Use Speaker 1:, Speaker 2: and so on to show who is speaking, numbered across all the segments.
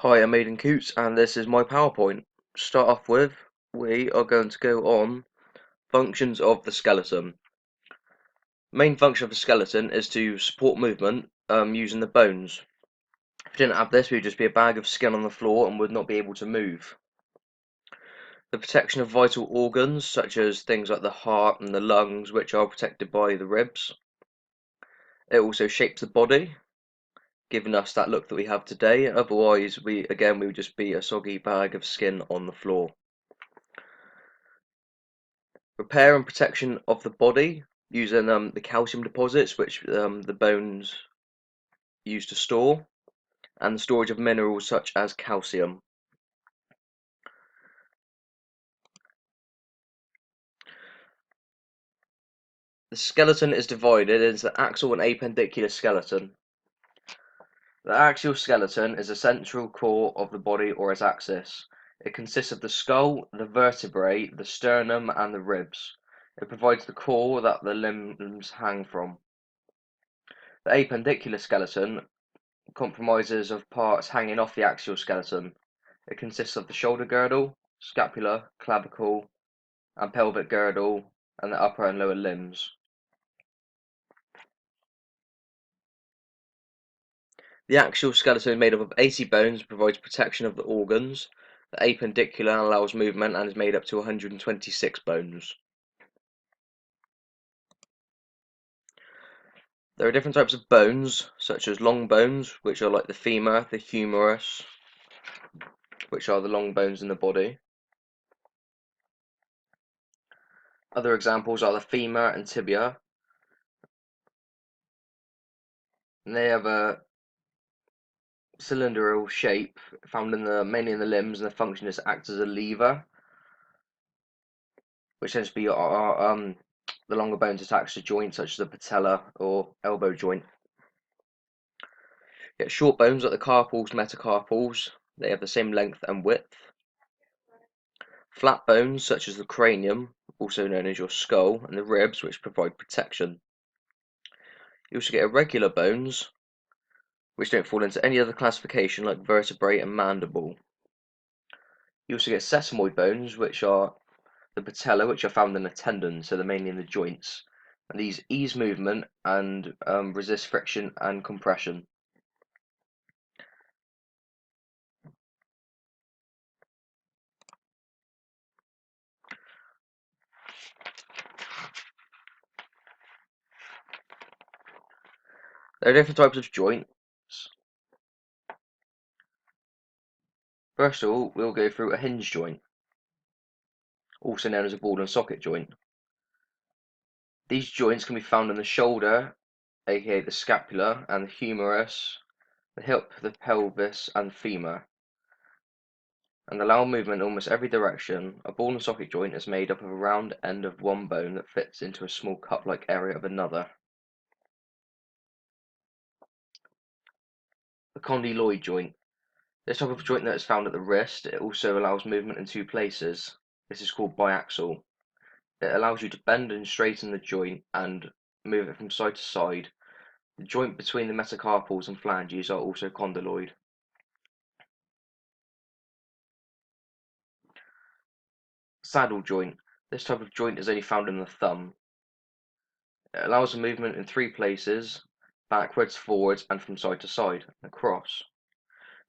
Speaker 1: Hi, I'm Aidan Coots, and this is my PowerPoint. To start off with, we are going to go on functions of the skeleton. The main function of the skeleton is to support movement using the bones. If we didn't have this, we would just be a bag of skin on the floor and would not be able to move. The protection of vital organs, such as things like the heart and the lungs, which are protected by the ribs. It also shapes the body, giving us that look that we have today. Otherwise, we would just be a soggy bag of skin on the floor. Repair and protection of the body using the calcium deposits which the bones use to store, and the storage of minerals such as calcium. The skeleton is divided into the axial and appendicular skeleton. The axial skeleton is the central core of the body or its axis. It consists of the skull, the vertebrae, the sternum, and the ribs. It provides the core that the limbs hang from. The appendicular skeleton comprises of parts hanging off the axial skeleton. It consists of the shoulder girdle, scapula, clavicle, and pelvic girdle, and the upper and lower limbs. The axial skeleton is made up of 80 bones and provides protection of the organs. The appendicular allows movement and is made up to 126 bones. There are different types of bones, such as long bones, which are like the femur, the humerus, which are the long bones in the body. Other examples are the femur and tibia, and they have a cylindrical shape found mainly in the limbs, and the function is to act as a lever, which tends to be the longer bones attached to joints such as the patella or elbow joint. You get short bones like the carpals, metacarpals. They have the same length and width. Flat bones such as the cranium, also known as your skull, and the ribs, which provide protection. You also get irregular bones, which don't fall into any other classification like vertebrae and mandible. You also get sesamoid bones, which are the patella, which are found in the tendons, so they're mainly in the joints, and these ease movement and resist friction and compression. There are different types of joints. First of all, we'll go through a hinge joint, also known as a ball and socket joint. These joints can be found in the shoulder, aka the scapula, and the humerus, the hip, the pelvis, and the femur, and allow movement in almost every direction. A ball and socket joint is made up of a round end of one bone that fits into a small cup-like area of another. The condyloid joint. This type of joint that is found at the wrist, it also allows movement in two places. This is called biaxial. It allows you to bend and straighten the joint and move it from side to side. The joint between the metacarpals and phalanges are also condyloid. Saddle joint. This type of joint is only found in the thumb. It allows a movement in three places, backwards, forwards, and from side to side, across.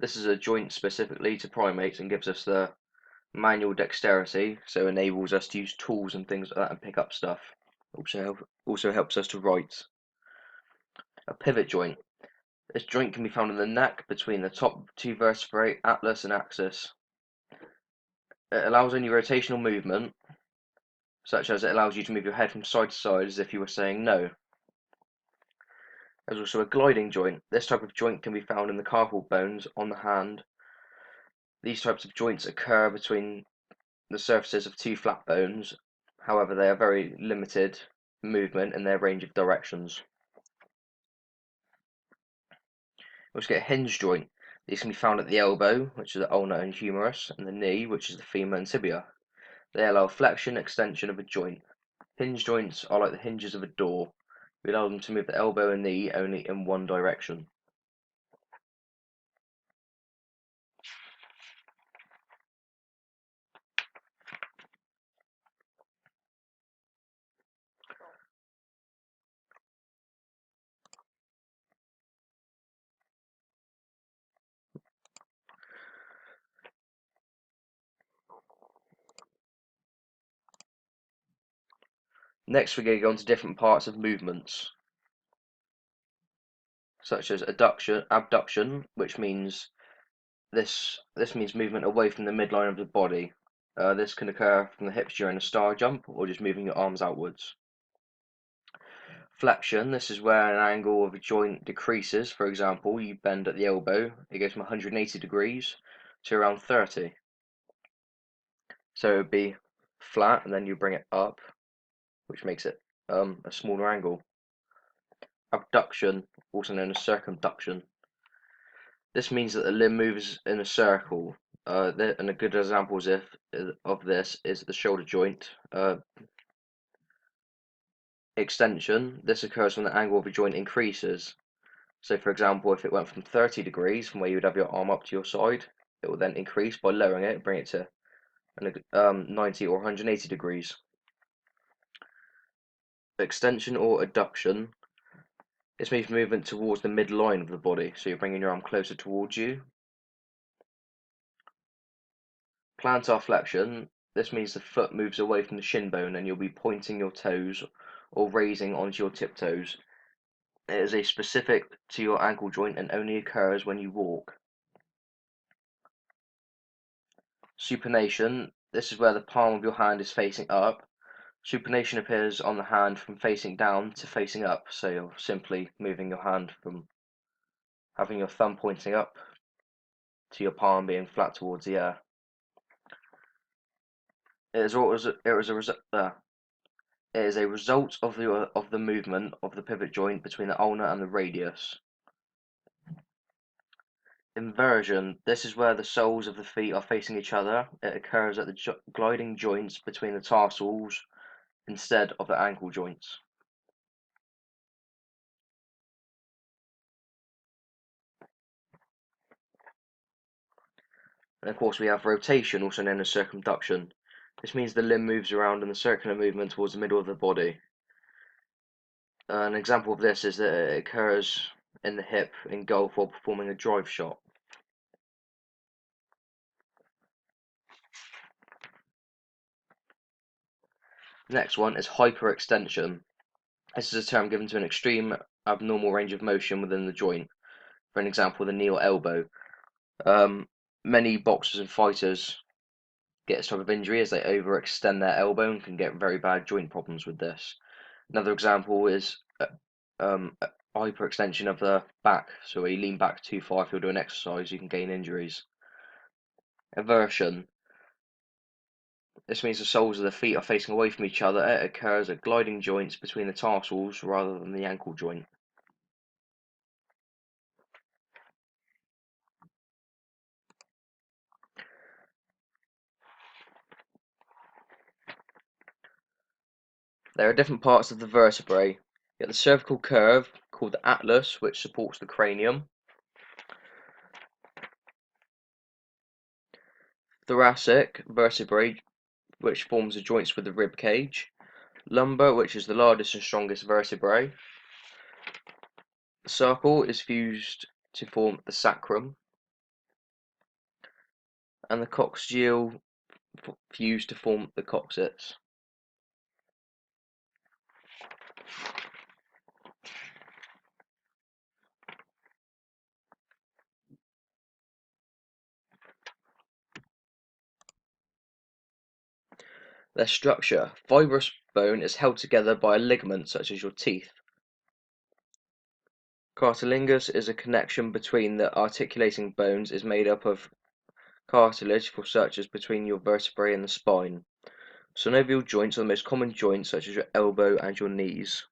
Speaker 1: This is a joint specifically to primates and gives us the manual dexterity, so enables us to use tools and things like that and pick up stuff. Also helps us to write. A pivot joint. This joint can be found in the neck between the top two vertebrae, atlas and axis. It allows only rotational movement, such as it allows you to move your head from side to side as if you were saying no. There's also a gliding joint. This type of joint can be found in the carpal bones on the hand. These types of joints occur between the surfaces of two flat bones. However, they are very limited movement in their range of directions. We also get a hinge joint. These can be found at the elbow, which is the ulnar and humerus, and the knee, which is the femur and tibia. They allow flexion and extension of a joint. Hinge joints are like the hinges of a door. We allow them to move the elbow and knee only in one direction. Next, we're going to go on to different parts of movements, such as abduction, which means this means movement away from the midline of the body. This can occur from the hips during a star jump, or just moving your arms outwards. Flexion, this is where an angle of a joint decreases. For example, you bend at the elbow, it goes from 180 degrees to around 30. So it would be flat, and then you bring it up, which makes it a smaller angle. Abduction, also known as circumduction. This means that the limb moves in a circle. And a good example of this is the shoulder joint. Extension, this occurs when the angle of a joint increases. So for example, if it went from 30 degrees from where you would have your arm up to your side, it will then increase by lowering it, bring it to 90 or 180 degrees. Extension or adduction, this means movement towards the midline of the body, so you're bringing your arm closer towards you. Plantar flexion, this means the foot moves away from the shin bone and you'll be pointing your toes or raising onto your tiptoes. It is a specific to your ankle joint and only occurs when you walk. Supination, this is where the palm of your hand is facing up. Supination appears on the hand from facing down to facing up, so you're simply moving your hand from having your thumb pointing up to your palm being flat towards the air. It is a result of the movement of the pivot joint between the ulna and the radius. Inversion, this is where the soles of the feet are facing each other. It occurs at the gliding joints between the tarsals instead of the ankle joints. And of course we have rotation, also known as circumduction. This means the limb moves around in the circular movement towards the middle of the body. An example of this is that it occurs in the hip in golf while performing a drive shot. Next one is hyperextension. This is a term given to an extreme abnormal range of motion within the joint. For an example, the knee or elbow. Many boxers and fighters get this type of injury as they overextend their elbow and can get very bad joint problems with this. Another example is hyperextension of the back. So where you lean back too far if you're doing exercise, you can gain injuries. Eversion. This means the soles of the feet are facing away from each other. It occurs at gliding joints between the tarsals rather than the ankle joint. There are different parts of the vertebrae. You get the cervical curve, called the atlas, which supports the cranium. Thoracic vertebrae, which forms the joints with the rib cage. Lumbar, which is the largest and strongest vertebrae. The circle is fused to form the sacrum. And the coccygeal fused to form the coccyx. Their structure: fibrous bone is held together by a ligament such as your teeth. Cartilaginous is a connection between the articulating bones is made up of cartilage for such as between your vertebrae and the spine. Synovial joints are the most common joints such as your elbow and your knees.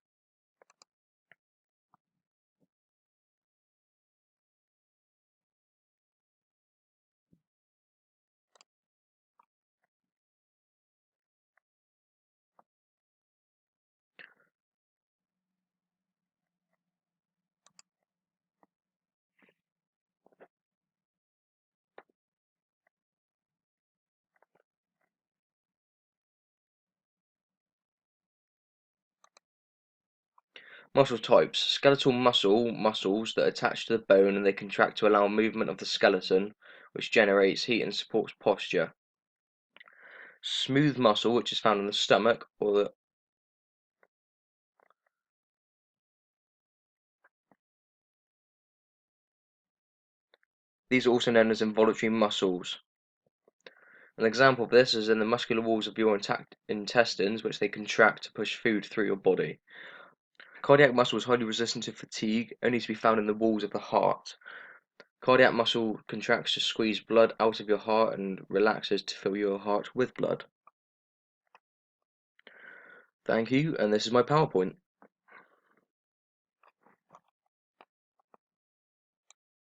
Speaker 1: Muscle types: skeletal muscles that attach to the bone and they contract to allow movement of the skeleton, which generates heat and supports posture. Smooth muscle, which is found in the stomach or These are also known as involuntary muscles. An example of this is in the muscular walls of your intestines, which they contract to push food through your body. Cardiac muscle is highly resistant to fatigue, only to be found in the walls of the heart. Cardiac muscle contracts to squeeze blood out of your heart and relaxes to fill your heart with blood. Thank you, and this is my PowerPoint.